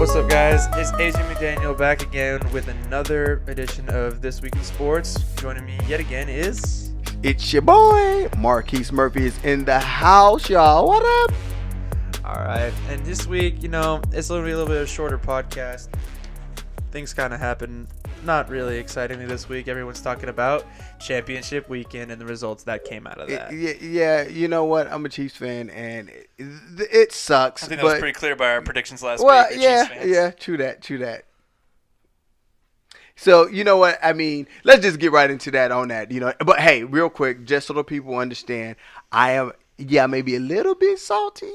What's up, guys? It's AJ McDaniel back again with another edition of This Week in Sports. Joining me yet again is... It's your boy, Marquise Murphy is in the house, y'all. What up? All right, and this week, it's going to be a little bit of a shorter podcast. Things kind of happen, not really excitingly this week. Everyone's talking about championship weekend and the results that came out of that. Yeah, you know what? I'm a Chiefs fan, and it sucks. I think that was pretty clear by our predictions last well, week. Yeah, true that. So, you know what? I mean, let's just get right into that on that, But, hey, real quick, just so the people understand, I may be a little bit salty,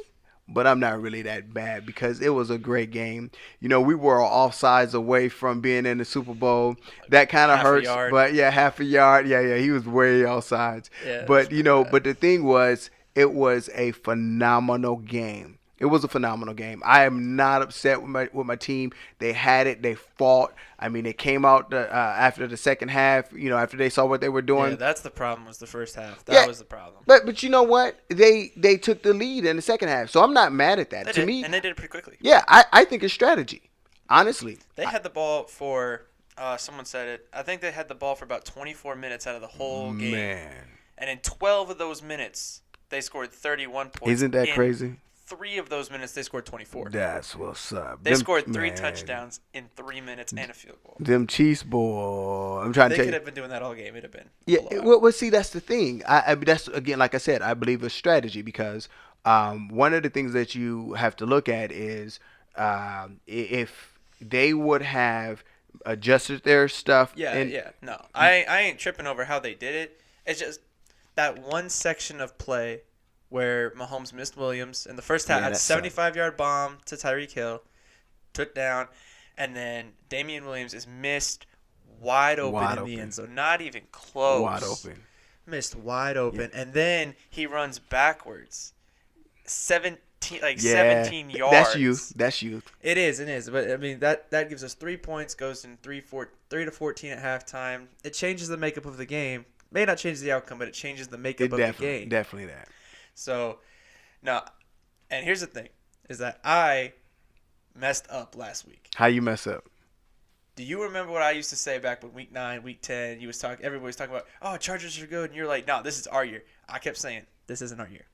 but I'm not really that bad because it was a great game. We were offsides away from being in the Super Bowl. That kind of hurts. But, yeah, half a yard. Yeah, he was way offsides. Yeah, but, but the thing was, it was a phenomenal game. It was a phenomenal game. I am not upset with my team. They had it. They fought. I mean, they came out after the second half, after they saw what they were doing. Yeah, that's the problem was the first half. That was the problem. But you know what? They took the lead in the second half. So I'm not mad at that. They to did, me, and they did it pretty quickly. Yeah, I think it's strategy. Honestly. They had the ball for, someone said it, I think they had the ball for about 24 minutes out of the whole game. Man. And in 12 of those minutes, they scored 31 points. Isn't that crazy? 3 of those minutes, they scored 24. That's what's up. They scored 3 touchdowns in 3 minutes and a field goal. Them Chiefs, boy. I'm trying to tell you. They could have been doing that all game. It'd have been. Yeah, well, see, that's the thing. That's, again, like I said, I believe it's strategy because one of the things that you have to look at is if they would have adjusted their stuff. No. I ain't tripping over how they did it. It's just that one section of play where Mahomes missed Williams in the first half, had a 75-yard bomb to Tyreek Hill, took down, and then Damian Williams is missed wide open in the end zone. Not even close. Wide open. Missed wide open. Yeah. And then he runs backwards. 17 yards. That's youth. It is. But, I mean, that gives us 3 points, goes in 3 to 14 at halftime. It changes the makeup of the game. May not change the outcome, but it changes the makeup of the game. Definitely that. So, no, and here's the thing, is that I messed up last week. How you mess up? Do you remember what I used to say back when week 9, week 10, everybody was talking about, oh, Chargers are good, and you're like, no, this is our year. I kept saying, this isn't our year.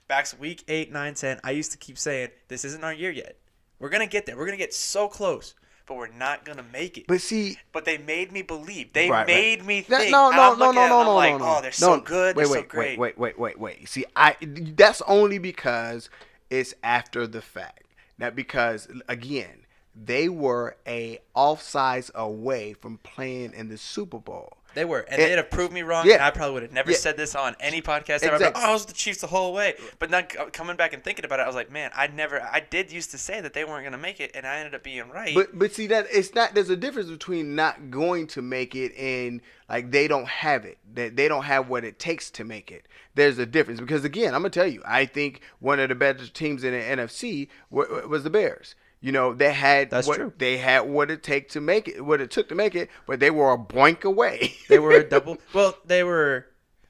Back week 8, 9, 10, I used to keep saying, this isn't our year yet. We're going to get there. We're going to get so close. But we're not gonna make it. But they made me believe. They made me think. No. Oh, they're so good. They're so great. Wait. See, that's only because it's after the fact. Not because, again, they were a offsides away from playing in the Super Bowl. They were, and they'd have proved me wrong, and I probably would have never said this on any podcast ever. Exactly. I was the Chiefs the whole way. But then coming back and thinking about it, I was like, man, I did used to say that they weren't going to make it, and I ended up being right. But see, that it's not. There's a difference between not going to make it and like they don't have it. That they don't have what it takes to make it. There's a difference because again, I'm gonna tell you, I think one of the better teams in the NFC was the Bears. They had they had what it took to make it, but they were a boink away. They were a double. Well, they were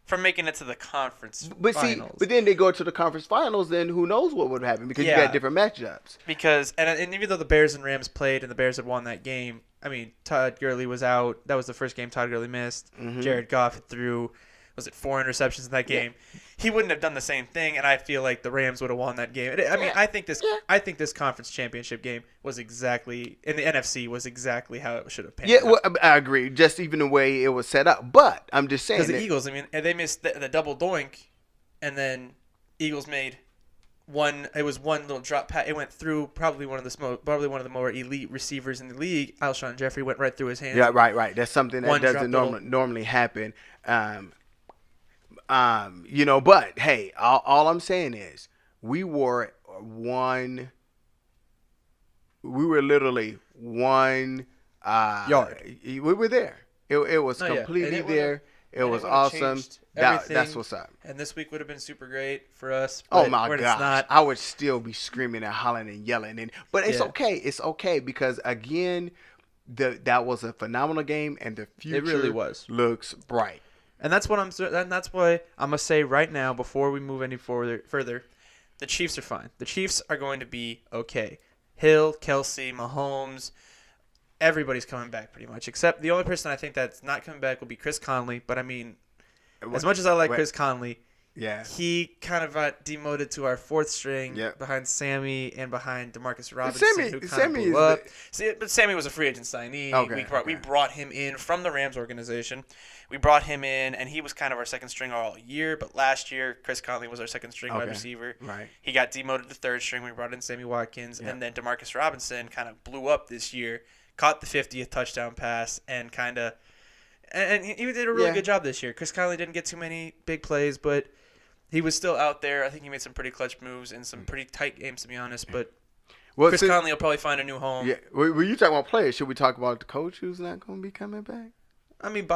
from making it to the conference finals. But then they go to the conference finals, then who knows what would happen because you got different matchups. Because and even though the Bears and Rams played and the Bears had won that game, I mean, Todd Gurley was out. That was the first game Todd Gurley missed. Mm-hmm. Jared Goff threw, 4 interceptions in that game? Yeah. He wouldn't have done the same thing, and I feel like the Rams would have won that game. I mean, I think this conference championship game was exactly in the NFC was exactly how it should have panned out. Well, I agree. Just even the way it was set up, but I'm just saying because the Eagles, I mean, they missed the double doink, and then Eagles made one. It was one little drop pass. It went through probably one of the more elite receivers in the league. Alshon Jeffrey went right through his hands. Yeah, right. That's something that doesn't normally happen. But hey, all I'm saying is we were literally one yard. We were there. It was completely there. It was awesome. That's what's up. And this week would have been super great for us. Oh my gosh! I would still be screaming and hollering and yelling. But it's okay. It's okay because again, that was a phenomenal game, and the future really looks bright. And that's why I'm gonna say right now before we move any further, the Chiefs are fine. The Chiefs are going to be okay. Hill, Kelsey, Mahomes, everybody's coming back pretty much. Except the only person I think that's not coming back will be Chris Conley. But I mean, as much as I like Chris Conley, yeah, he kind of got demoted to our fourth string behind Sammy and behind Demarcus Robinson, who kind of blew up. But Sammy was a free agent signee. Okay, we brought him in from the Rams organization. We brought him in, and he was kind of our second string all year. But last year, Chris Conley was our second string wide receiver. Right. He got demoted to third string. We brought in Sammy Watkins, and then Demarcus Robinson kind of blew up this year, caught the 50th touchdown pass, and kind of – and he did a really good job this year. Chris Conley didn't get too many big plays, but he was still out there. I think he made some pretty clutch moves in some pretty tight games, to be honest. But Chris Conley will probably find a new home. Yeah. When you talk about players, should we talk about the coach who's not going to be coming back? I mean,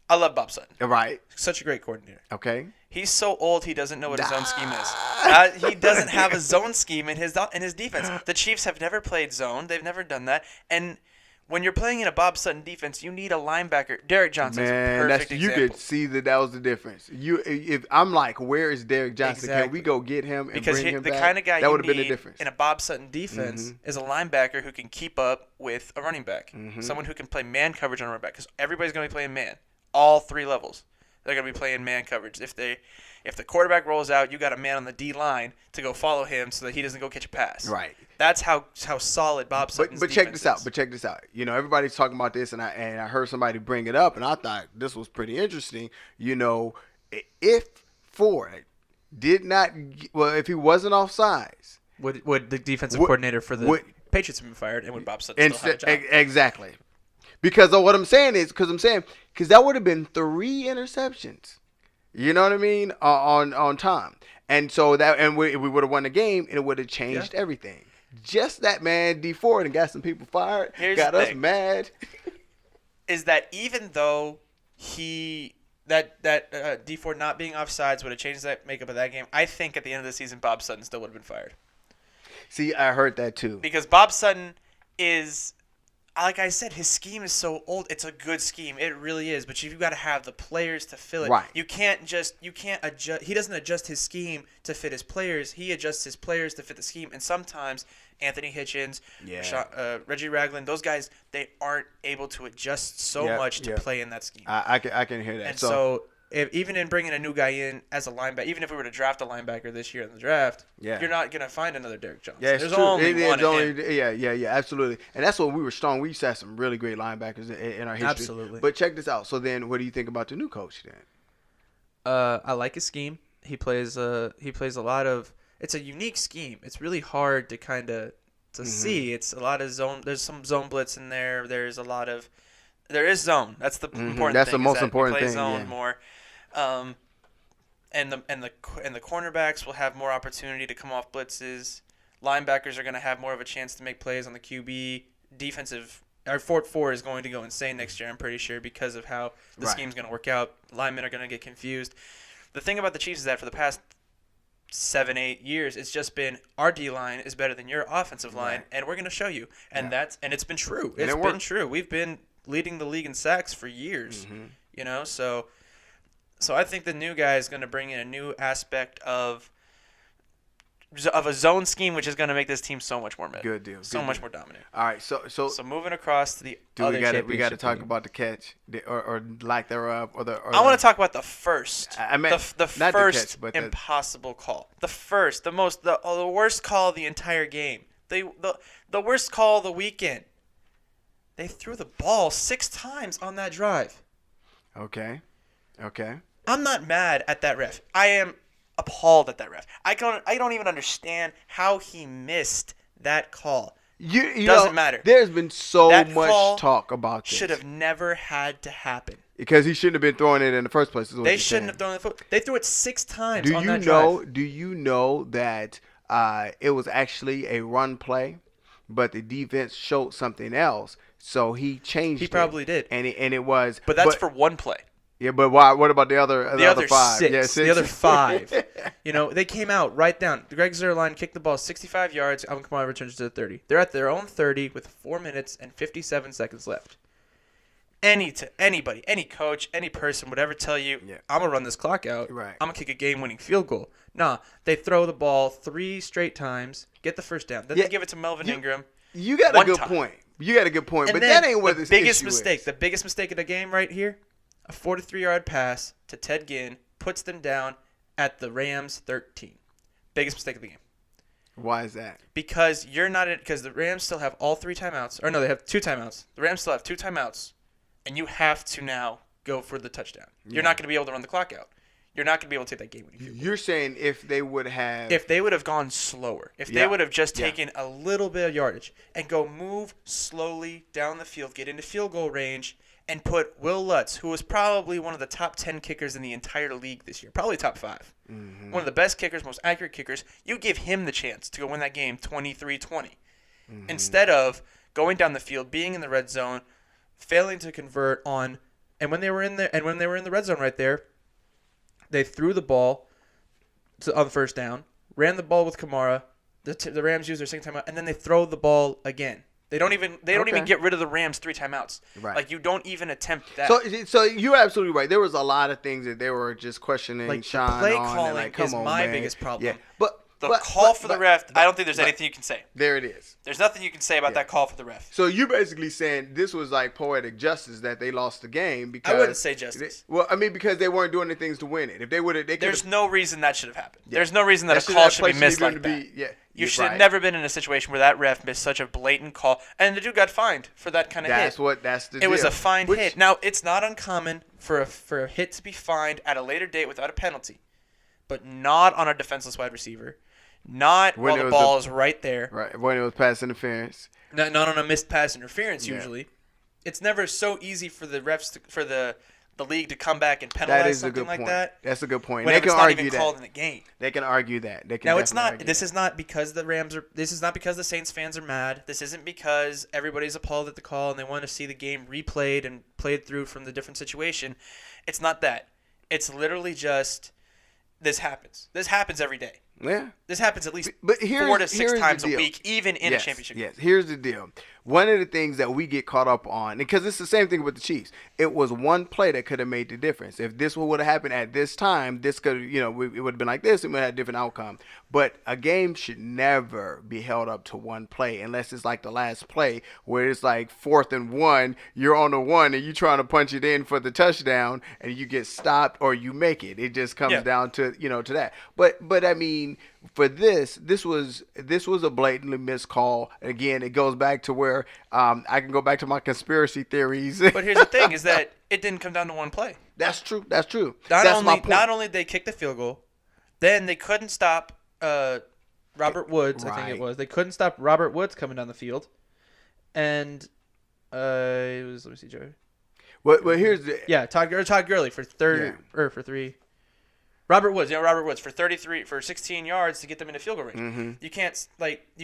I love Bob Sutton. Right. Such a great coordinator. Okay. He's so old he doesn't know what his zone scheme is. He doesn't have a zone scheme in his defense. The Chiefs have never played zone. They've never done that. And when you're playing in a Bob Sutton defense, you need a linebacker. Derek Johnson's a perfect example. You could see that was the difference. If I'm like, where is Derek Johnson? Exactly. Can we go get him and bring him back? Because the kind of guy that you would have been the need difference in a Bob Sutton defense is a linebacker who can keep up with a running back. Someone who can play man coverage on a running back, because everybody's going to be playing man. All three levels. They're going to be playing man coverage. If the quarterback rolls out, you got a man on the D line to go follow him so that he doesn't go catch a pass. Right. That's how solid Bob Sutton's But check this out. But check this out. You know, everybody's talking about this, and I heard somebody bring it up, and I thought this was pretty interesting. You know, if Ford did not, if he wasn't offsides, would the defensive coordinator for the Patriots have been fired, and would Bob Sutton still have a job? Exactly. Because of what I'm saying is, because that would have been 3 interceptions. You know what I mean? On time. And so we would have won the game, and it would have changed everything. Just that man D Ford and got some people fired. Got us mad. Is that even though that D Ford not being offsides would have changed that makeup of that game, I think at the end of the season Bob Sutton still would have been fired. See, I heard that too. Because Bob Sutton is, like I said, his scheme is so old. It's a good scheme. It really is. But you've got to have the players to fill it. Right. You can't adjust. He doesn't adjust his scheme to fit his players. He adjusts his players to fit the scheme. And sometimes Anthony Hitchens, Reggie Ragland, those guys, they aren't able to adjust so much to play in that scheme. I can hear that. And so even in bringing a new guy in as a linebacker, even if we were to draft a linebacker this year in the draft, you're not going to find another Derek Johnson. Yeah, There's only one of him. Yeah, absolutely. And that's when we were strong. We used to have some really great linebackers in our history. Absolutely. But check this out. So then what do you think about the new coach then? I like his scheme. He plays a lot of – it's a unique scheme. It's really hard to kind of see. It's a lot of zone – there's some zone blitz in there. There is zone. That's the important thing. That's the most important thing. Zone more. And the cornerbacks will have more opportunity to come off blitzes. Linebackers are going to have more of a chance to make plays on the QB. Our 4-4 is going to go insane next year, I'm pretty sure, because of how the scheme's going to work out. Linemen are going to get confused. The thing about the Chiefs is that for the past 7-8 years, it's just been our D-line is better than your offensive line, and we're going to show you. And it's been true. It's been true. We've been leading the league in sacks for years. You know, so I think the new guy is going to bring in a new aspect of a zone scheme, which is going to make this team so much more meta. Good deal. Much more dominant. All right, so moving across to the other championship. We got to talk about the catch or lack thereof, I want to talk about the first. I meant the not first the catch, but impossible call. The worst call of the entire game. The worst call of the weekend. They threw the ball 6 times on that drive. Okay. I'm not mad at that ref. I am appalled at that ref. I don't even understand how he missed that call. Doesn't matter. There's been so much talk about this. Should have never had to happen. Because he shouldn't have been throwing it in the first place. They shouldn't have thrown it. They threw it 6 times on that drive. Do you know that it was actually a run play, but the defense showed something else, so he changed it. He probably did. And it was. But that's for one play. Yeah, but why? What about the other 5? 6. Yeah, 6. The other 5. They came out right down. Greg Zuerlein kicked the ball 65 yards. Alvin Kamara returns to the 30. They're at their own 30 with 4 minutes and 57 seconds left. Anybody, any coach, any person would ever tell you, I'm going to run this clock out. Right. I'm going to kick a game-winning field goal. Nah, they throw the ball 3 straight times, get the first down. Then they give it to Melvin Ingram. You got a good point. You got a good point. And but that ain't what this biggest issue mistake, is. the biggest mistake of the game right here, a 43-yard pass to Ted Ginn puts them down at the Rams 13. Biggest mistake of the game. Why is that? Because the Rams still have all 3 timeouts. Or no, they have 2 timeouts. The Rams still have 2 timeouts. And you have to now go for the touchdown. You're not going to be able to run the clock out. You're not going to be able to take that game-winning field goal. You're saying if they would have... If they would have gone slower. If they would have just taken a little bit of yardage and go move slowly down the field, get into field goal range, and put Will Lutz, who was probably one of the top 10 kickers in the entire league this year, probably top 5. Mm-hmm. One of the best kickers, most accurate kickers. You give him the chance to go win that game 23-20. Mm-hmm. Instead of going down the field, being in the red zone, failing to convert on, and when they were in the red zone right there, they threw the ball on the first down, ran the ball with Kamara. The Rams used their second timeout, and then they throw the ball again. They don't even get rid of the Rams 3 timeouts. Right. Like, you don't even attempt that. So you're absolutely right. There was a lot of things that they were just questioning Sean on. The play calling is my biggest problem. Yeah. But call for the ref, I don't think there's anything you can say. There it is. There's nothing you can say about that call for the ref. So you're basically saying this was like poetic justice that they lost the game because I wouldn't say justice. Because they weren't doing the things to win it. If they would have, there's no reason that should have happened. Yeah. There's no reason that a call should be missed like that. You should have never been in a situation where that ref missed such a blatant call, and the dude got fined for that kind of hit. That's the deal. It was a fined hit. Now, it's not uncommon for a hit to be fined at a later date without a penalty, but not on a defenseless wide receiver. Not while the ball is right there. Right, when it was pass interference. Not on a missed pass interference, usually. It's never so easy for the refs, for the league to come back and penalize something like that. That's a good point. They can argue that. It's not even called in the game. They can argue that. Now, it's not. This is not because the Rams are. This is not because the Saints fans are mad. This isn't because everybody's appalled at the call and they want to see the game replayed and played through from the different situation. It's not that. It's literally just this happens. This happens every day. Yeah. This happens at least 4 to 6 times a week, even in a championship game. Yes, here's the deal. One of the things that we get caught up on, because it's the same thing with the Chiefs, it was one play that could have made the difference. If this would have happened at this time, this could, it would have been like this, it would have had a different outcome. But a game should never be held up to one play unless it's like the last play where it's like 4th and 1, you're on the 1 and you're trying to punch it in for the touchdown and you get stopped or you make it. It just comes down to, to that. But I mean, for this was a blatantly missed call. Again, it goes back to where I can go back to my conspiracy theories. But here's the thing: is that it didn't come down to one play. That's true. That's my point. Not only did they kick the field goal, then they couldn't stop Robert Woods. Right. I think it was. They couldn't stop Robert Woods coming down the field, and it was. Let me see, Joey. Well, here's the Todd Gurley for for 3. Robert Woods for 16 yards to get them into field goal range. Mm-hmm. You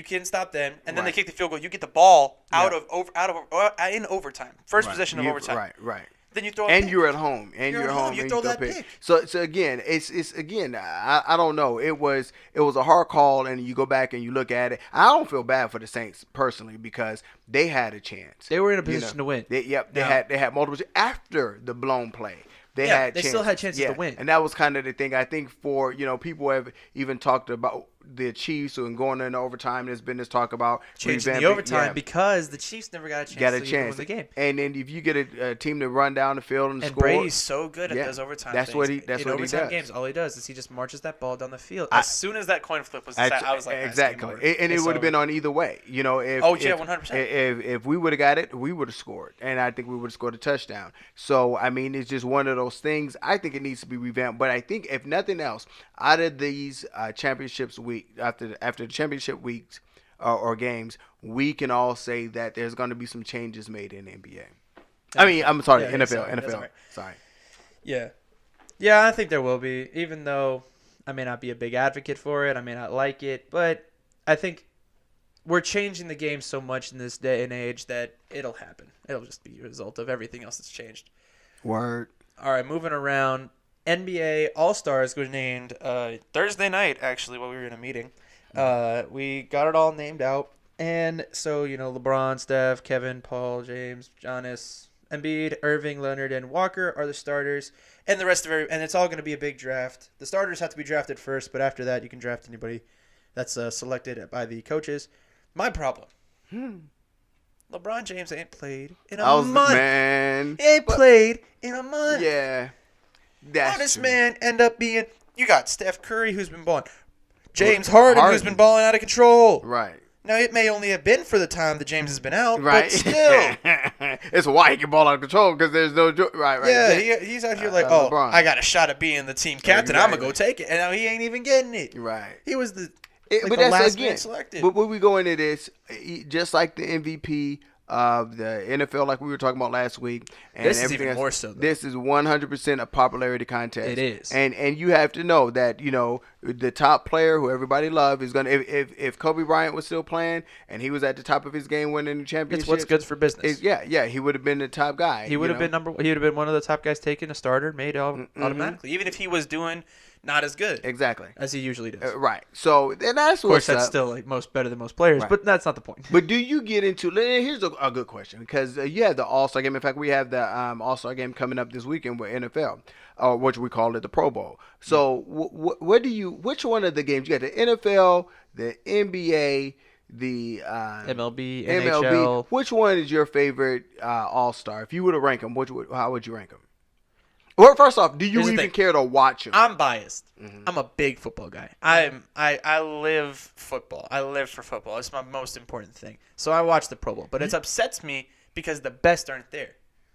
can't stop them, and then they kick the field goal. You get the ball in overtime, first possession of overtime. Right. Then you throw and you're at home, you throw that pick. So again, it's again, I don't know. It was a hard call, and you go back and you look at it. I don't feel bad for the Saints personally because they had a chance. They were in a position to win. They had multiple after the blown play. They still had chances to win. And that was kind of the thing. I think for, people have even talked about the Chiefs and going into overtime. There's been this talk about changing the overtime because the Chiefs never got a chance to win the game. And then if you get a team to run down the field and score. Brady's so good at those overtime things. That's what he does. Games, all he does is he just marches that ball down the field. As soon as that coin flip was decided, I was like, exactly. And it would have been on either way. 100%. If we would have got it, we would have scored. And I think we would have scored a touchdown. So, I mean, it's just one of those things. I think it needs to be revamped. But I think, if nothing else, out of these championships week, after the championship weeks or games, we can all say that there's going to be some changes made in the NBA. I mean, I'm sorry, NFL. NFL. Sorry. Yeah. Yeah, I think there will be, even though I may not be a big advocate for it. I may not like it, but I think we're changing the game so much in this day and age that it'll happen. It'll just be a result of everything else that's changed. Word. All right, moving around. NBA All-Stars were named Thursday night, actually, while we were in a meeting. We got it all named out. And so, LeBron, Steph, Kevin, Paul, James, Giannis, Embiid, Irving, Leonard, and Walker are the starters, and the rest of and it's all going to be a big draft. The starters have to be drafted first, but after that, you can draft anybody that's selected by the coaches. My problem. LeBron James ain't played in a month. Man. He ain't played in a month. Yeah. How does this man end up being... You got Steph Curry, who's been balling. James Harden, who's been balling out of control. Right. Now, it may only have been for the time that James has been out, right. but still. It's why he can ball out of control, because there's no... Right. Yeah, he's out here like, LeBron. I got a shot at being the team captain. Exactly. I'm going to go take it. And now he ain't even getting it. Right. He was the last man selected. But when we go into this, just like the MVP of the NFL, like we were talking about last week, and this is everything even else, more so. Though. This is 100% a popularity contest. It is, and you have to know that the top player who everybody loves is gonna. If Kobe Bryant was still playing and he was at the top of his game winning the championship, it's what's good for business. Yeah, he would have been the top guy. He would have been He would have been one of the top guys taken, a starter made automatically, even if he was doing not as good, exactly, as he usually does. Right. So and that's of course that's still better than most players, right. But that's not the point. But do you get into? Here's a good question, because you have the All-Star game. In fact, we have the All-Star game coming up this weekend with NFL, or which we call it the Pro Bowl. So which one of the games you got? The NFL, the NBA, the MLB, NHL. Which one is your favorite All-Star? If you were to rank them, how would you rank them? Well, first off, do you even care to watch them? I'm biased. Mm-hmm. I'm a big football guy. I live football. I live for football. It's my most important thing. So I watch the Pro Bowl. But it upsets me because the best aren't there.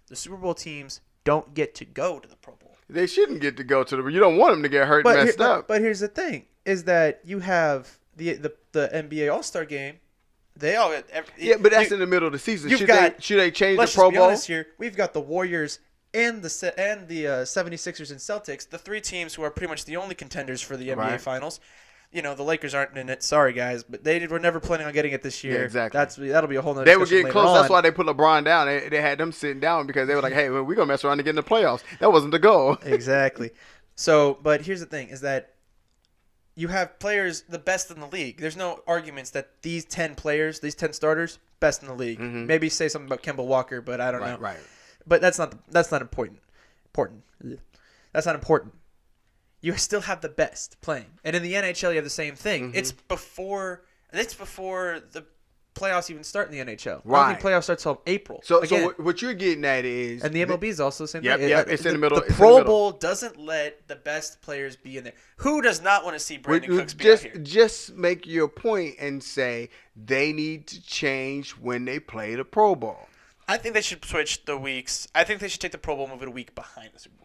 The Super Bowl teams don't get to go to the Pro Bowl. They shouldn't get to go to the. You don't want them to get hurt and messed up. But here's the thing: is that you have the NBA All-Star game. They all but that's in the middle of the season. Should they change the Pro Bowl? Let's be honest here. We've got the Warriors and the 76ers and Celtics, the three teams who are pretty much the only contenders for the NBA Finals. The Lakers aren't in it. Sorry, guys, but they were never planning on getting it this year. Yeah, exactly. That'll be a whole nother. They were getting close. On. That's why they put LeBron down. They had them sitting down because they were like, "Hey, we're gonna mess around and get in the playoffs." That wasn't the goal. Exactly. So, but here's the thing: is that you have players the best in the league. There's no arguments that these 10 players, these 10 starters, best in the league. Mm-hmm. Maybe say something about Kemba Walker, but I don't know. Right. But that's not important. That's not important. You still have the best playing, and in the NHL you have the same thing. Mm-hmm. It's before the playoffs even start in the NHL. Right. I don't think playoffs start till April. So what you're getting at is, and the MLB is also the same thing. Yeah, it's in the middle. The Pro Bowl doesn't let the best players be in there. Who does not want to see Brandon Cooks be out here? Just make your point and say they need to change when they play the Pro Bowl. I think they should switch the weeks. I think they should take the Pro Bowl, move it a week behind the Super Bowl.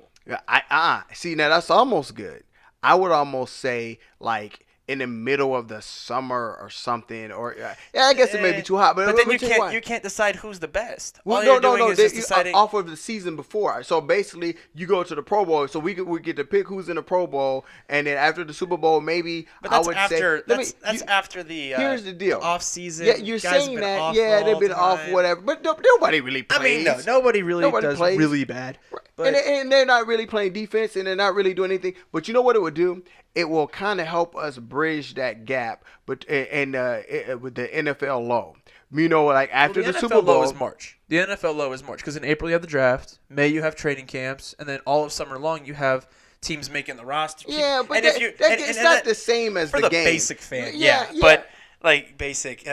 See, now that's almost good. I would almost say like in the middle of the summer or something, or I guess it may be too hot. But then you can't decide who's the best. Well, no. Deciding off of the season before. So basically, you go to the Pro Bowl, so we get to pick who's in the Pro Bowl, and then after the Super Bowl, maybe but that's after the here's the deal. Off season. Yeah, you're saying that. Yeah, they've been off, whatever. But nobody really plays. I mean, no, nobody does plays. Really bad. Right. But, and they're not really playing defense, and they're not really doing anything. But you know what it would do? It will kind of help us bridge that gap, with the NFL low. Like after the Super Bowl, low is March. The NFL low is March because in April you have the draft, May you have training camps, and then all of summer long you have teams making the roster. Yeah, but it's not the same as for the game. Basic fan. Yeah. But like basic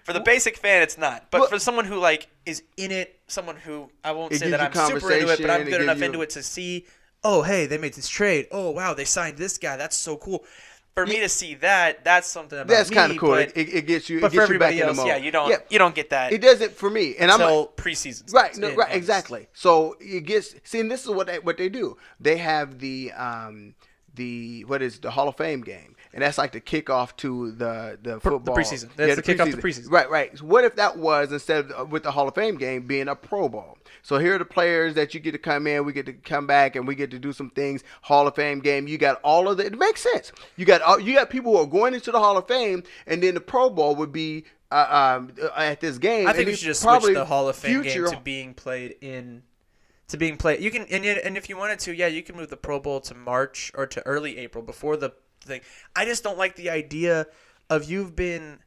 for the basic fan, it's not. But for someone who is in it, someone who I won't say that I'm super into it, but I'm good enough into it to see. Oh, hey, they made this trade. Oh, wow, they signed this guy. That's so cool. For me to see that, that's something about that's kind of cool. But, it gets you. But it gets for you back everybody else, in the mode. you don't get that. It doesn't for me. And until preseason. Right. No. Right. Exactly. So it gets. See, and this is what they do. They have the Hall of Fame game, and that's like the kickoff to the football. The preseason. That's the kickoff to preseason. Right. So what if that was instead of with the Hall of Fame game being a Pro Bowl? So here are the players that you get to come in. We get to come back and we get to do some things. Hall of Fame game. You got all of it makes sense. You got people who are going into the Hall of Fame, and then the Pro Bowl would be at this game. I think we should just switch the Hall of Fame game to being played in. To being played, you can, and if you wanted to, you can move the Pro Bowl to March or to early April before the thing. I just don't like the idea of you've been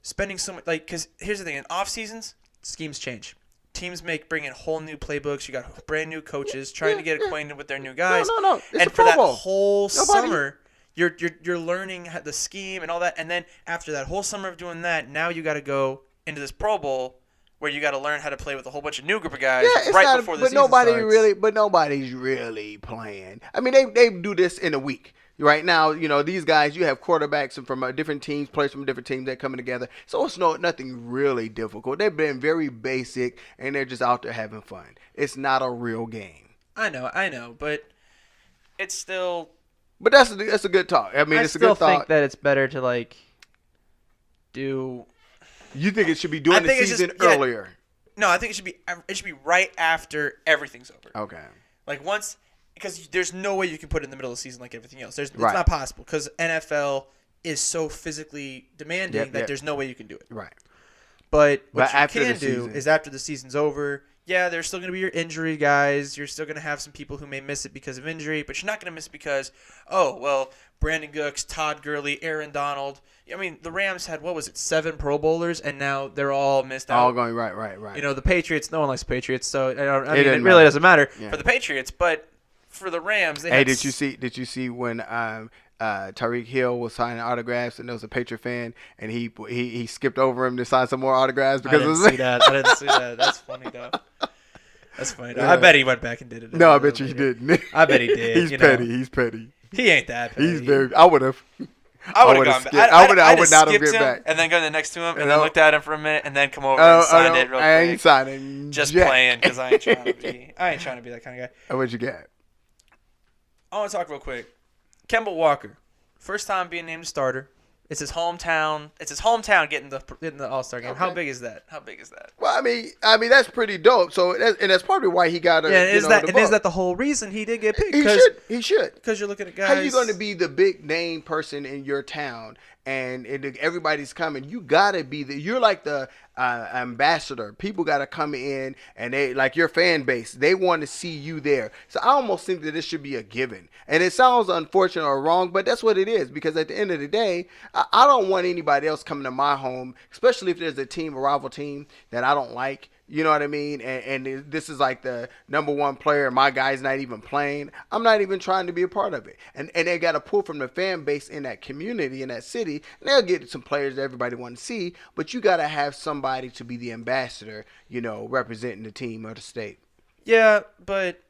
spending so much, because here's the thing: in off seasons, schemes change. teams bring in whole new playbooks. You got brand new coaches trying to get acquainted with their new guys. No. It's and a for that Pro Bowl. whole summer, you're learning the scheme and all that. And then after that whole summer of doing that, now you got to go into this Pro Bowl where you got to learn how to play with a whole bunch of new group of guys before the season starts. But nobody's really playing. I mean, they do this in a week. Right now, these guys, you have quarterbacks from different teams, players from different teams that coming together. So it's nothing really difficult. They've been very basic, and they're just out there having fun. It's not a real game. I know, but it's still. But that's a good talk. I mean, it's a good thought. I still think that it's better to do. You think it should be doing the season earlier? No, I think it should be right after everything's over. Okay. Once, because there's no way you can put it in the middle of the season like everything else. It's not possible because NFL is so physically demanding that there's no way you can do it. Right. But what you can do is after the season's over, there's still going to be your injury guys. You're still going to have some people who may miss it because of injury, but you're not going to miss it because, Brandon Cooks, Todd Gurley, Aaron Donald. I mean, the Rams had, 7 Pro Bowlers, and now they're all missed out. All going right. The Patriots, no one likes the Patriots, so it really doesn't matter for the Patriots, but for the Rams, did you see when Tyreek Hill was signing autographs and there was a Patriot fan and he skipped over him to sign some more autographs because I didn't see that. That's funny though. That's funny. Yeah. I bet he went back and did it. No, I bet you he didn't. I bet he did. He's petty. He ain't that petty. I would have. I would have gone back. I would not have skipped back. And then go next to him and then looked at him for a minute and then come over and sign it real quick. I ain't signing. Just playing because I ain't trying to be that kind of guy. What'd you get? I want to talk real quick. Kemba Walker, first time being named starter. It's his hometown. Getting the All-Star game. Okay. How big is that? Well, I mean that's pretty dope. So that's probably why he got is that the whole reason he did get picked? He should. Because you're looking at guys. How you going to be the big name person in your town and everybody's coming? You gotta be you're like the ambassador. People gotta come in and they like your fan base. They want to see you there. So I almost think that this should be a given. And it sounds unfortunate or wrong, but that's what it is. Because at the end of the day, I don't want anybody else coming to my home, especially if there's a rival team that I don't like. You know what I mean? And this is like the number one player. My guy's not even playing. I'm not even trying to be a part of it. And they got to pull from the fan base in that community, in that city. And they'll get some players that everybody wants to see. But you got to have somebody to be the ambassador, representing the team or the state. Yeah, but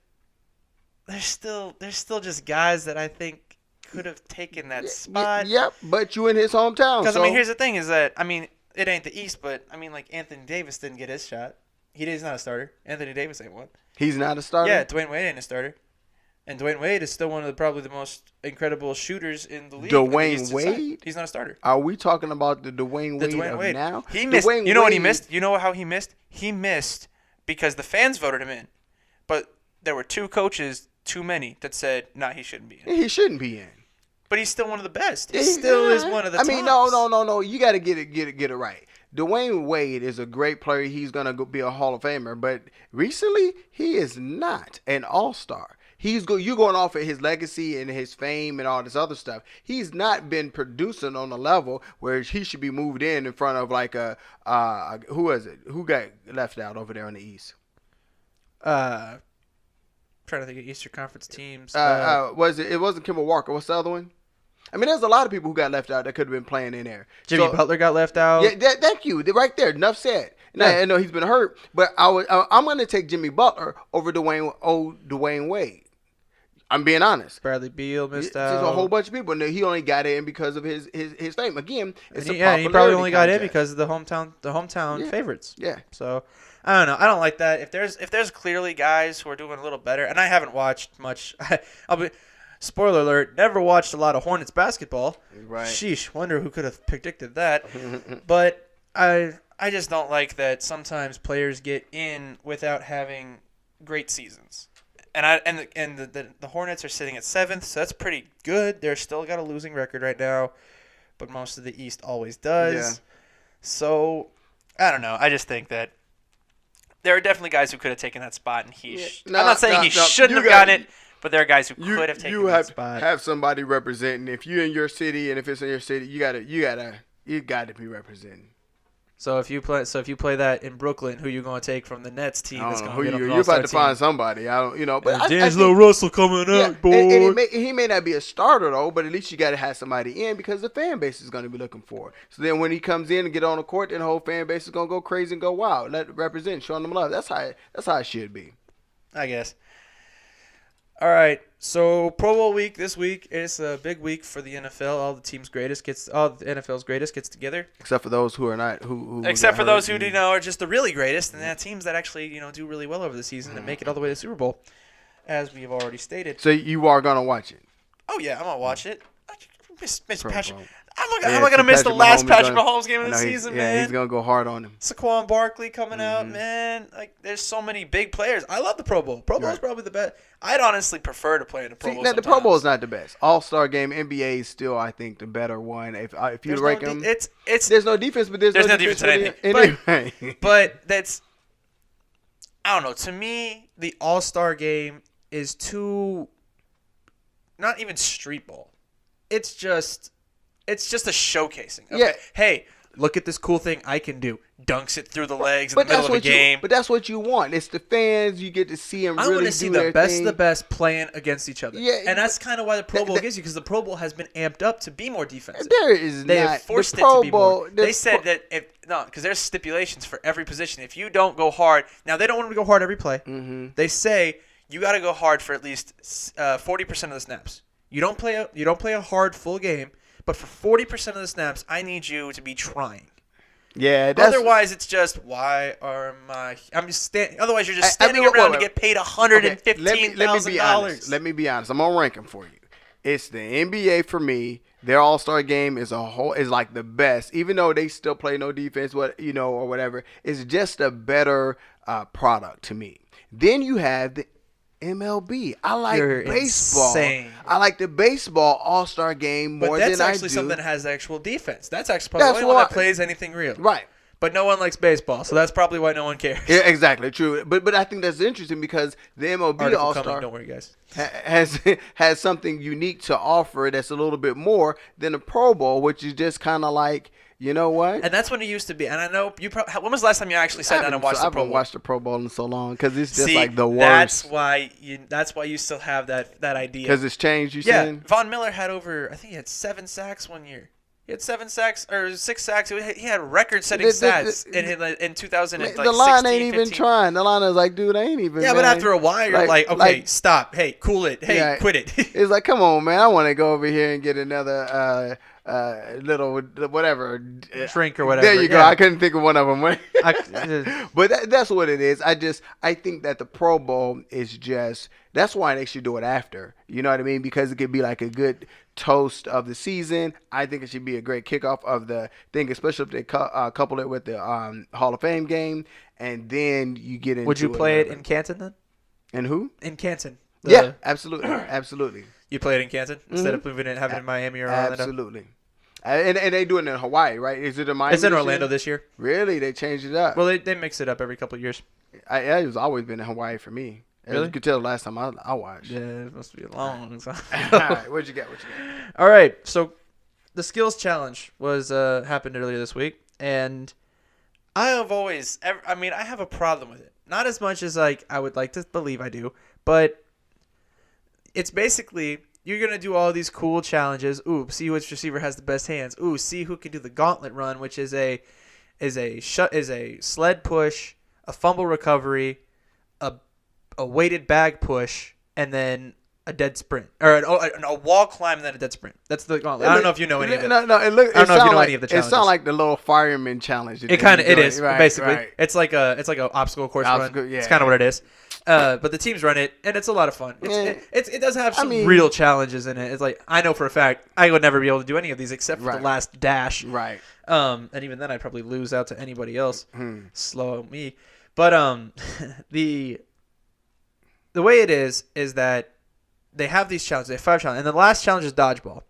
there's still just guys that I think could have taken that spot. Yep, but you in his hometown. Because, here's the thing is that, it ain't the East, but, Anthony Davis didn't get his shot. He's not a starter. Anthony Davis ain't one. He's not a starter? Yeah, Dwayne Wade ain't a starter. And Dwayne Wade is still one of probably the most incredible shooters in the league. Dwayne Wade? He's not a starter. Are we talking about the Dwayne Wade of now? He missed. What he missed? You know how he missed? He missed because the fans voted him in. But there were 2 coaches, too many, that said, nah, he shouldn't be in. He shouldn't be in. But he's still one of the best. He still is one of the tops. No. You got to get it right. Dwayne Wade is a great player. He's going to be a Hall of Famer. But recently, he is not an all-star. You're going off of his legacy and his fame and all this other stuff. He's not been producing on a level where he should be moved in front of like who is it? Who got left out over there on the East? Trying to think of Eastern Conference teams. It wasn't Kemba Walker. What's the other one? There's a lot of people who got left out that could have been playing in there. Jimmy Butler got left out. Yeah, thank you. Right there. Enough said. Now, I know he's been hurt, but I'm going to take Jimmy Butler over Dwayne Wade. I'm being honest. Bradley Beal missed out. There's a whole bunch of people. And he only got in because of his fame. Again, it's a popularity he probably only got in because of the hometown favorites. Yeah. So I don't know. I don't like that. If there's clearly guys who are doing a little better, and I haven't watched much. Spoiler alert, never watched a lot of Hornets basketball. Right. Sheesh, wonder who could have predicted that. But I just don't like that sometimes players get in without having great seasons. And the Hornets are sitting at 7th, so that's pretty good. They're still got a losing record right now, but most of the East always does. Yeah. So, I don't know. I just think that there are definitely guys who could have taken that spot, and I'm not saying he shouldn't have gotten it. But there are guys who could have taken that spot. You have somebody representing. If you're in your city and if it's in your city, you got to be representing. So if you play that in Brooklyn, who you going to take from the Nets team? I That's don't know going who to get you're on the about All-Star to team? find somebody. I don't, but D'Angelo Russell coming up, boy. And he may not be a starter though, but at least you got to have somebody in because the fan base is going to be looking for it. So then when he comes in and get on the court, then the whole fan base is going to go crazy and go wild. Let it represent, showing them love. That's how it should be. I guess. All right, so Pro Bowl week this week is a big week for the NFL. All the NFL's greatest gets together, Except for those who are not except for those who are just the really greatest, and that teams that actually do really well over the season and make it all the way to the Super Bowl, as we have already stated. So you are gonna watch it? Oh yeah, I'm gonna watch it. Miss Patrick. Bowl. How am I gonna miss the last Patrick Mahomes game of the season, man? Yeah, he's gonna go hard on him. Saquon Barkley coming out, man. Like, there's so many big players. I love the Pro Bowl. Pro Bowl is probably the best. I'd honestly prefer to play in the Pro Bowl. The Pro Bowl is not the best. All-Star game, NBA is still, I think, the better one. If you rank them, there's no defense, but there's no defense in anything. But that's, I don't know. To me, the All-Star game is too, not even street ball. It's just a showcasing. Okay? Yeah. Hey, look at this cool thing I can do. Dunks it through the legs in the middle of the game. But that's what you want. It's the fans. You get to see them really do their thing. I want to see the best of the best playing against each other. Yeah, and that's kind of why the Pro Bowl gives you, because the Pro Bowl has been amped up to be more defensive. They have forced it to be more. They said that because there's stipulations for every position. If you don't go hard, now they don't want to go hard every play. Mm-hmm. They say you got to go hard for at least 40% of the snaps. You don't play a hard full game, but for 40% of the snaps, I need you to be trying. Yeah. Otherwise, it's just otherwise, you're just standing around to get paid $115,000. Let me be honest. I'm gonna rank them for you. It's the NBA for me. Their All-Star game is like the best, even though they still play no defense, or whatever. It's just a better product to me. Then you have the MLB. I like baseball. Insane. I like the baseball All-Star game more than I do. But that's actually something that has actual defense. That's actually probably the only one that plays anything real. Right. But no one likes baseball, so that's probably why no one cares. Yeah, exactly. True. But I think that's interesting because the MLB All-Star don't worry, guys. has something unique to offer that's a little bit more than the Pro Bowl, which is just kind of like, you know what? And that's when it used to be. And I know you probably. When was the last time you actually sat down and watched the Pro Bowl? I haven't watched the Pro Bowl in so long because it's just like the worst. That's why you still have that idea. Because it's changed. Saying? Von Miller had I think he had 7 sacks one year. He had 7 sacks or 6 sacks. He had record-setting stats in 2016. The line ain't even trying. The line is like, dude, I ain't even. Yeah, but after a while, you're like, okay, stop. Hey, cool it. Hey, quit it. It's like, come on, man. I want to go over here and get another little whatever drink or whatever. There you go. I couldn't think of one of them. But that's what it is. I think that the Pro Bowl is just. That's why they should do it after. You know what I mean? Because it could be like a good toast of the season. I think it should be a great kickoff of the thing, especially if they couple it with the Hall of Fame game, and then you get into. Would you play it in Canton then? And who? In Canton. Yeah, absolutely, absolutely. You play it in Canton instead of having it in Miami or Orlando. Absolutely. And they do it in Hawaii, right? Is it in Miami? It's in Orlando this year. Really? They changed it up. Well, they mix it up every couple of years. It's always been in Hawaii for me. Really? You could tell the last time I watched. Yeah, it must be a long time. All right, what'd you get? All right, so the skills challenge was happened earlier this week, and I have a problem with it. Not as much as I would like to believe I do, but it's basically you're gonna do all these cool challenges. Ooh, see which receiver has the best hands. Ooh, see who can do the gauntlet run, which is a sled push, a fumble recovery, a weighted bag push, and then a dead sprint, or a wall climb and then a dead sprint. That's the gauntlet. I don't know if you know any of it. No. I don't know if you know any of the challenges. It sounds like the little fireman challenge. It is right, basically. Right. It's like a obstacle course run. Yeah. It's kind of what it is. But the teams run it, and it's a lot of fun. It does have some real challenges in it. It's like I know for a fact I would never be able to do any of these except for the last dash. Right. And even then I'd probably lose out to anybody else. Slow me. But the way it is that they have these challenges. They have 5 challenges. And the last challenge is dodgeball.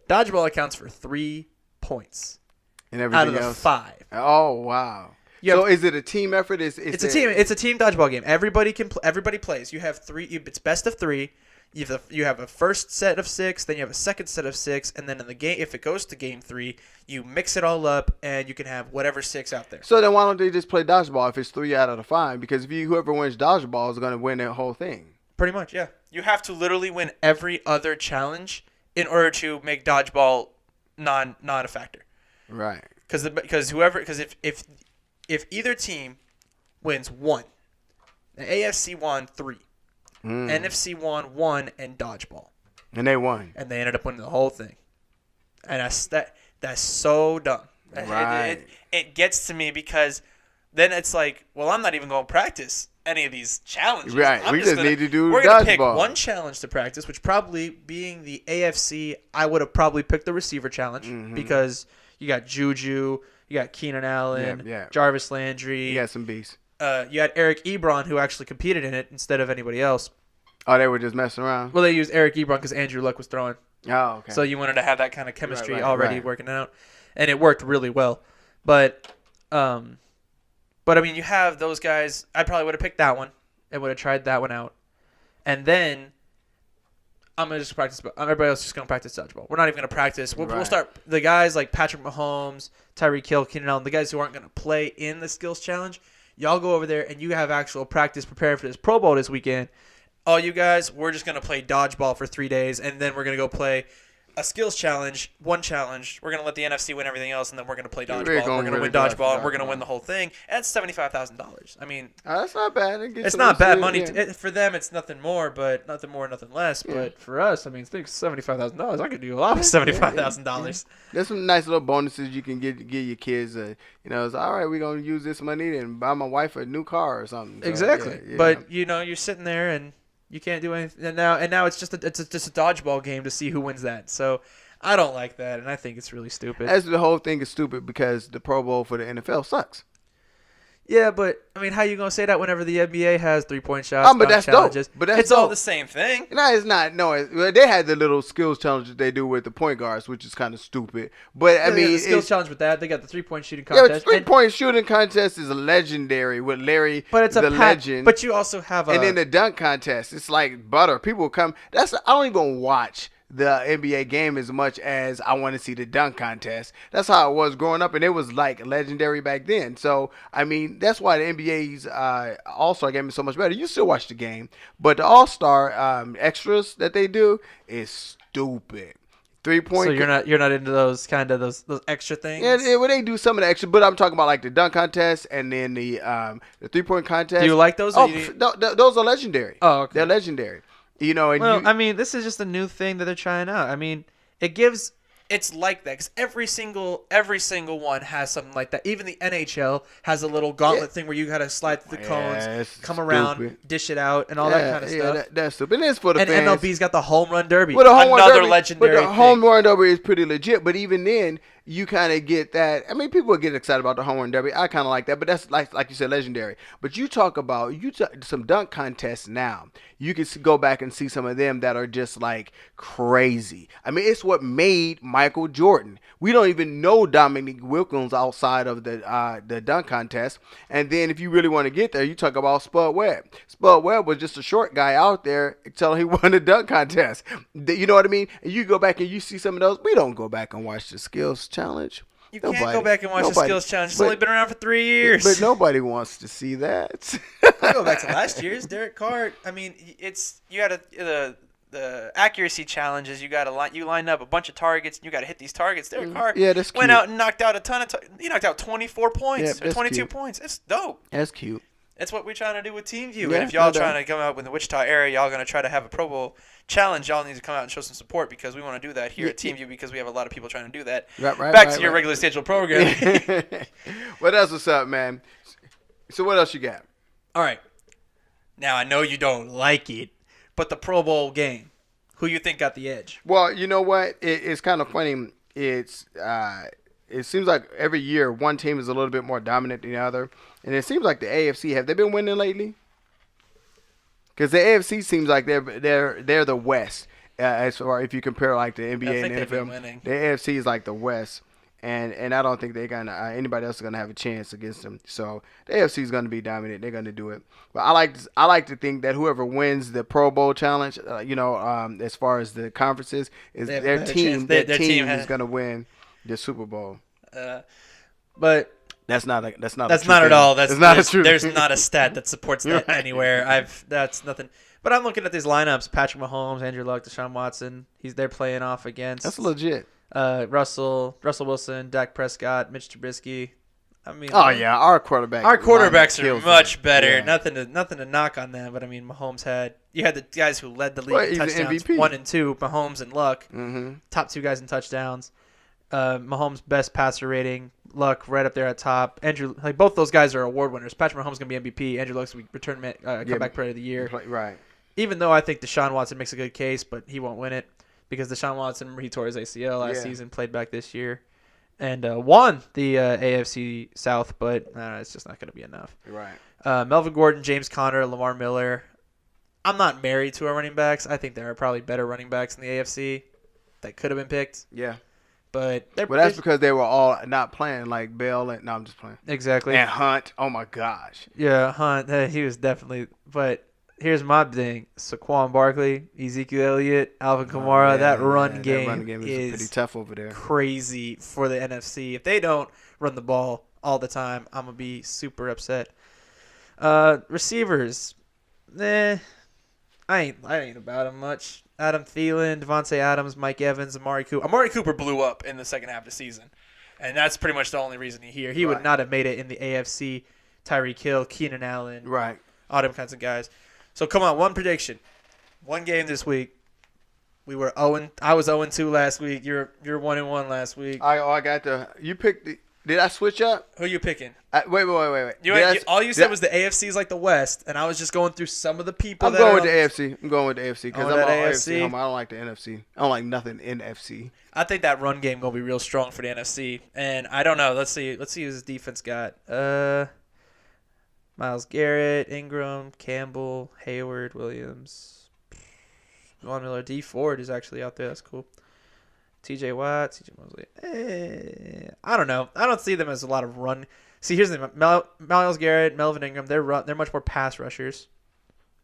Dodgeball accounts for 3 points. And everything out of the else? 5. Oh, wow. So is it a team effort? It's a team dodgeball game. Everybody plays. You have 3. It's best of 3. You have a first set of 6, then you have a second set of 6, and then in the game, if it goes to game 3, you mix it all up, and you can have whatever 6 out there. So then why don't they just play dodgeball if it's 3 out of the 5? Because whoever wins dodgeball is going to win that whole thing. Pretty much, yeah. You have to literally win every other challenge in order to make dodgeball not a factor. Right. Because if either team wins 1, the AFC won 3, NFC won 1 and dodgeball, and they won, and they ended up winning the whole thing. And that's so dumb. Right. It gets to me because then it's like, well, I'm not even going to practice any of these challenges. Right. We're going to pick one challenge to practice, which probably being the AFC, I would have probably picked the receiver challenge because you got Juju, you got Keenan Allen, Jarvis Landry. You got some beasts. You had Eric Ebron, who actually competed in it instead of anybody else. Oh, they were just messing around? Well, they used Eric Ebron because Andrew Luck was throwing. Oh, okay. So you wanted to have that kind of chemistry already working out. And it worked really well. But I mean, you have those guys. I probably would have picked that one and would have tried that one out. And then I'm going to just practice. Everybody else is just going to practice dodgeball. We're not even going to practice. We'll start the guys like Patrick Mahomes, Tyreek Hill, Keenan Allen, the guys who aren't going to play in the skills challenge. Y'all go over there and you have actual practice preparing for this Pro Bowl this weekend. All you guys, we're just going to play dodgeball for 3 days, and then we're going to go play a skills challenge, one challenge. We're going to let the NFC win everything else, and then we're going to play dodgeball. We're going to win dodgeball, and we're going to win the whole thing. And it's $75,000. I mean, that's not bad. It's not bad money. For them, it's nothing more, but nothing more, nothing less. Yeah. But for us, I mean, it's $75,000. I could do a lot with $75,000. There's some nice little bonuses you can give your kids. It's all right. We're going to use this money and buy my wife a new car or something. So, exactly. But you're sitting there and you can't do anything. And now it's just a dodgeball game to see who wins that. So I don't like that, and I think it's really stupid. As the whole thing is stupid because the Pro Bowl for the NFL sucks. Yeah, but I mean, how you gonna say that whenever the NBA has 3-point shots? But that's challenges? Dope. But it's all the same thing. No, it's not. No, they had the little skills challenges they do with the point guards, which is kind of stupid. But I mean, the skills challenge with that, they got the 3-point shooting contest. Yeah, 3-point shooting contest is legendary with Larry, but it's the legend. But you also have and then the dunk contest. It's like butter. People come. I don't even watch the NBA game as much as I want to see the dunk contest. That's how it was growing up, and it was like legendary back then. So, I mean, that's why the NBA's All-Star game is so much better. You still watch the game, but the All-Star extras that they do is stupid. 3-point. So you're not into those kind of those extra things. Yeah, well, they do some of the extra, but I'm talking about like the dunk contest and then the 3-point contest. Do you like those? Those are legendary. Oh, okay. They're legendary. I mean, this is just a new thing that they're trying out. I mean, it's like that because every single one has something like that. Even the NHL has a little gauntlet thing where you gotta slide through the cones, come around, dish it out, and all that kind of stuff. Yeah, that's stupid. And it's for the fans. And MLB's got the home run derby, another legendary. But the home run derby is pretty legit. But even then, you kind of get that. I mean, people get excited about the home run derby. I kind of like that, but that's like you said, legendary. But you talk about some dunk contests now. You can go back and see some of them that are just like crazy. I mean, it's what made Michael Jordan. We don't even know Dominique Wilkins outside of the dunk contest. And then if you really want to get there, you talk about Spud Webb. Spud Webb was just a short guy out there until he won the dunk contest. You know what I mean? And you go back and you see some of those. We don't go back and watch the skills challenge. You can't go back and watch the skills challenge. It's only been around for 3 years. But nobody wants to see that. I go back to last year's Derek Carr. I mean, you had the accuracy challenges. You line up a bunch of targets. And you got to hit these targets. Derek Carr went out and knocked out a ton of. He knocked out 24 points or 22 points. It's dope. That's cute. That's what we're trying to do with TeamView. Yeah, and if y'all trying to come out with the Wichita area, y'all going to try to have a Pro Bowl challenge, y'all need to come out and show some support because we want to do that here at TeamView because we have a lot of people trying to do that. Back to your regular scheduled program. What else is up, man? So what else you got? All right. Now, I know you don't like it, but the Pro Bowl game, who you think got the edge? Well, you know what? It's kind of funny. It seems like every year one team is a little bit more dominant than the other. And it seems like the AFC, have they been winning lately? Because the AFC seems like they're the West as far if you compare like the NBA and NFL. The AFC is like the West, And I don't think they're gonna anybody else is gonna have a chance against them. So the AFC is gonna be dominant. They're gonna do it. But I like to think that whoever wins the Pro Bowl challenge, as far as the conferences, is their team. Their team is gonna win the Super Bowl. But that's not at all. There's thing. not a stat that supports that anywhere. That's nothing. But I'm looking at these lineups: Patrick Mahomes, Andrew Luck, Deshaun Watson. They're playing off against. That's legit. Russell Wilson, Dak Prescott, Mitch Trubisky. I mean, our quarterbacks are much better. Yeah. Nothing to knock on them, but I mean, Mahomes had the guys who led the league in touchdowns, MVP. 1 and 2, Mahomes and Luck, top 2 guys in touchdowns. Mahomes best passer rating, Luck right up there at top. Andrew, both those guys are award winners. Patrick Mahomes gonna be MVP. Andrew Luck's gonna be comeback player of the year. Right. Even though I think Deshaun Watson makes a good case, but he won't win it because Deshaun Watson he tore his ACL last season, played back this year. And won the AFC South, but it's just not going to be enough. Right. Melvin Gordon, James Conner, Lamar Miller. I'm not married to our running backs. I think there are probably better running backs in the AFC that could have been picked. Yeah. But that's because they were all not playing, like Bell. No, I'm just playing. Exactly. And Hunt. Oh, my gosh. Yeah, Hunt. He was definitely – but here's my thing. Saquon Barkley, Ezekiel Elliott, Alvin Kamara, that run game is pretty tough over there. Crazy for the NFC. If they don't run the ball all the time, I'm going to be super upset. Receivers, I ain't about them much. Adam Thielen, Devontae Adams, Mike Evans, Amari Cooper. Amari Cooper blew up in the second half of the season, and that's pretty much the only reason he's here. He would not have made it in the AFC. Tyreek Hill, Keenan Allen, all them kinds of guys. So come on, one prediction, one game this week. I was 0-2 last week. You're 1-1 last week. I got you picked. Did I switch up? Who are you picking? Wait. All you said was the AFC is like the West, and I was just going through some of the people. I'm going with the AFC. I'm going with the AFC because I'm all AFC. I don't like the NFC. I don't like nothing in FC. I think that run game gonna be real strong for the NFC, and I don't know. Let's see who his defense got. Myles Garrett, Ingram, Campbell, Hayward, Williams, Von Miller. D Ford is actually out there. That's cool. TJ Watt, CJ Mosley. I don't know. I don't see them as a lot of run. See, here's the thing. Myles Garrett, Melvin Ingram, they're much more pass rushers.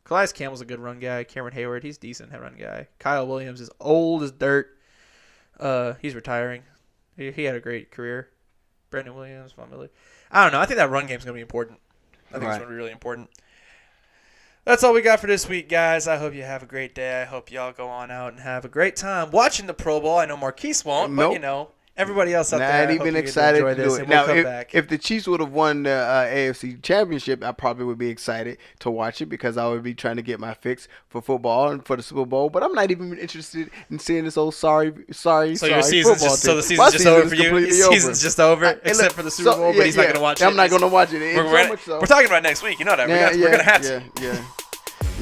Calais Campbell's a good run guy. Cameron Hayward, he's decent run guy. Kyle Williams is old as dirt. He's retiring. He had a great career. Brandon Williams, Von Miller. I don't know. I think that run game's going to be important. I think it's going to be really important. That's all we got for this week, guys. I hope you have a great day. I hope y'all go on out and have a great time watching the Pro Bowl. I know Marquise won't, but everybody else out there. Not even excited to do it. Now, if the Chiefs would have won the AFC Championship, I probably would be excited to watch it because I would be trying to get my fix for football and for the Super Bowl. But I'm not even interested in seeing this old sorry so your season's football so the season's just over for you. Your season's just over, except for the Super Bowl. But he's not going to watch it. I'm not going to watch it. We're talking about next week. You know that. We're going to have to.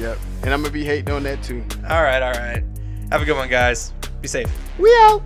Yep. And I'm going to be hating on that too. All right. Have a good one, guys. Be safe. We out.